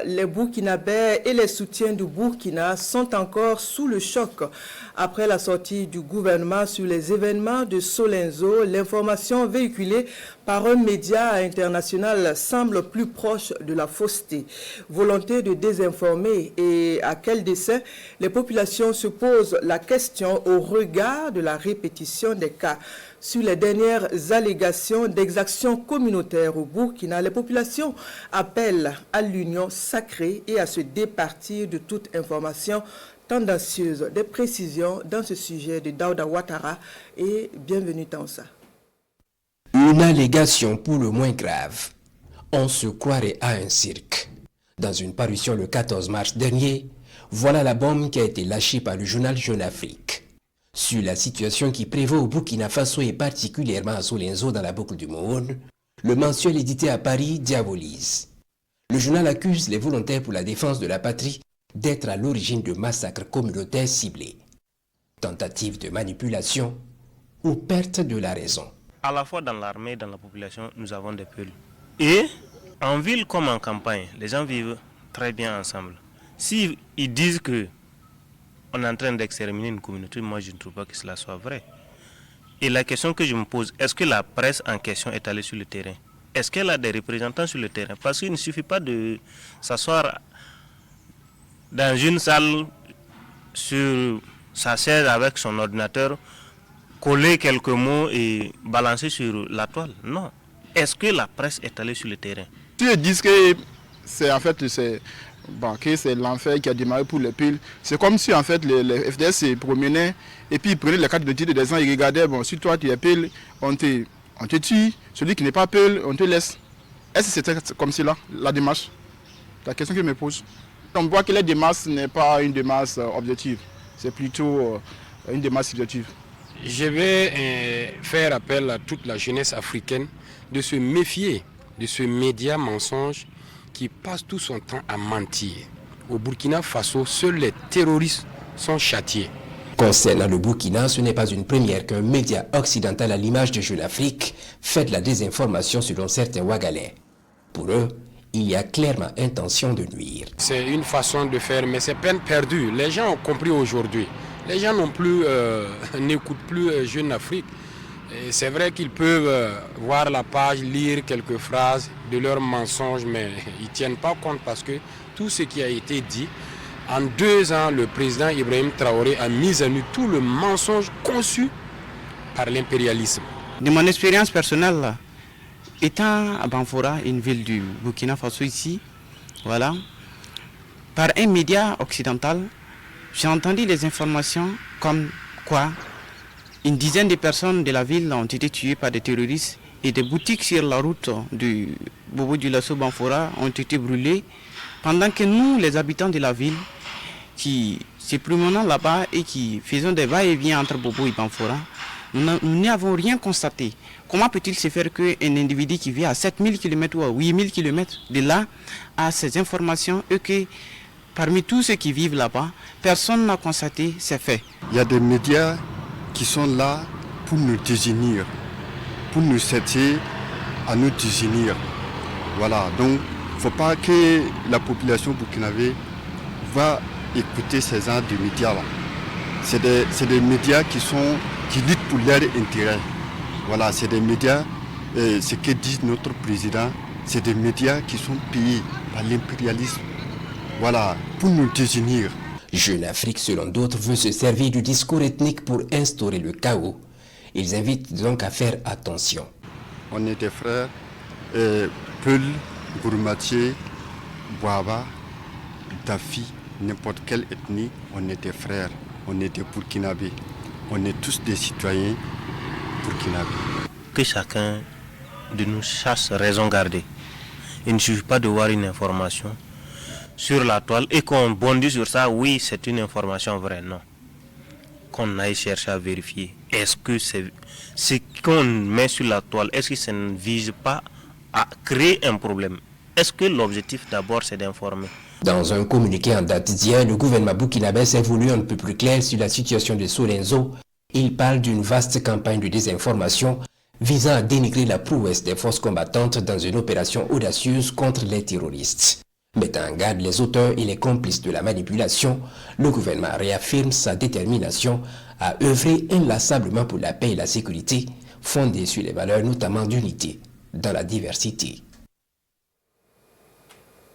Les Burkinabés et les soutiens du Burkina sont encore sous le choc. Après la sortie du gouvernement sur les événements de Solenzo, l'information véhiculée par un média international semble plus proche de la fausseté. Volonté de désinformer et à quel dessein? Les populations se posent la question au regard de la répétition des cas. Sur les dernières allégations d'exactions communautaires au Burkina, les populations appellent à l'union sacrée et à se départir de toute information tendancieuse. Des précisions dans ce sujet de Daouda Ouattara et bienvenue Tansa. Une allégation pour le moins grave. On se croirait à un cirque. Dans une parution le 14 mars dernier, voilà la bombe qui a été lâchée par le journal Jeune Afrique. Sur la situation qui prévaut au Burkina Faso et particulièrement à Solenzo dans la boucle du Mohone, le mensuel édité à Paris diabolise. Le journal accuse les volontaires pour la défense de la patrie d'être à l'origine de massacres communautaires ciblés. Tentative de manipulation ou perte de la raison. À la fois dans l'armée et dans la population, nous avons des pulls. Et en ville comme en campagne, les gens vivent très bien ensemble. S'ils disent que on est en train d'exterminer une communauté, moi je ne trouve pas que cela soit vrai. Et la question que je me pose, est-ce que la presse en question est allée sur le terrain? Est-ce qu'elle a des représentants sur le terrain? Parce qu'il ne suffit pas de s'asseoir dans une salle sur sa chaise avec son ordinateur, coller quelques mots et balancer sur la toile. Non. Est-ce que la presse est allée sur le terrain? Si ils disent que c'est en fait c'est l'enfer qui a démarré pour les piles. C'est comme si en fait les FDS se promenaient et puis ils prenaient les cartes d'identité des gens, ils regardaient, bon, si toi tu es pile, on te tue, celui qui n'est pas pile, on te laisse. Est-ce que c'était comme cela, la démarche? La question que je me pose. On voit que la démarche n'est pas une démarche objective, c'est plutôt une démarche subjective. Je vais faire appel à toute la jeunesse africaine de se méfier de ce média mensonge qui passe tout son temps à mentir. Au Burkina Faso, seuls les terroristes sont châtiés. Concernant le Burkina, ce n'est pas une première qu'un média occidental à l'image de Jeune Afrique fait de la désinformation selon certains Ouagalais. Pour eux, il y a clairement intention de nuire. C'est une façon de faire, mais c'est peine perdue. Les gens ont compris aujourd'hui. Les gens n'écoutent plus Jeune Afrique. C'est vrai qu'ils peuvent voir la page, lire quelques phrases de leurs mensonges, mais ils ne tiennent pas compte parce que tout ce qui a été dit, en 2 ans, le président Ibrahim Traoré a mis à nu tout le mensonge conçu par l'impérialisme. De mon expérience personnelle, étant à Banfora, une ville du Burkina Faso ici, voilà, par un média occidental, j'ai entendu des informations comme quoi une dizaine de personnes de la ville ont été tuées par des terroristes et des boutiques sur la route du Bobo Dioulasso Banfora ont été brûlées pendant que nous, les habitants de la ville, qui se promenons là-bas et qui faisons des va-et-vient entre Bobo et Banfora, nous n'avons rien constaté. Comment peut-il se faire qu'un individu qui vit à 7000 km ou à 8000 km de là a ces informations et que parmi tous ceux qui vivent là-bas, personne n'a constaté ces faits? Il y a des médias qui sont là pour nous désunir, pour nous chercher à nous désunir. Voilà, donc il ne faut pas que la population burkinabé va écouter ces genres de médias-là. C'est des médias qui luttent pour leur intérêt. Voilà, c'est des médias, ce que dit notre président, c'est des médias qui sont payés par l'impérialisme. Voilà, pour nous désunir. Jeune Afrique, selon d'autres, veut se servir du discours ethnique pour instaurer le chaos. Ils invitent donc à faire attention. On est des frères, Peul, Gourmatier, Bouaba, Dafi, n'importe quelle ethnie, on est des frères, on est des Burkinabés. On est tous des citoyens burkinabés. Que chacun de nous chasse raison garder. Il ne suffit pas de voir une information sur la toile et qu'on bondit sur ça, oui, c'est une information vraie, non. Qu'on aille chercher à vérifier. Est-ce que ce qu'on met sur la toile, est-ce que ça ne vise pas à créer un problème? Est-ce que l'objectif d'abord c'est d'informer? Dans un communiqué en date d'hier, le gouvernement burkinabé s'est voulu un peu plus clair sur la situation de Solenzo. Il parle d'une vaste campagne de désinformation visant à dénigrer la prouesse des forces combattantes dans une opération audacieuse contre les terroristes. Mettant en garde les auteurs et les complices de la manipulation, le gouvernement réaffirme sa détermination à œuvrer inlassablement pour la paix et la sécurité, fondée sur les valeurs notamment d'unité dans la diversité.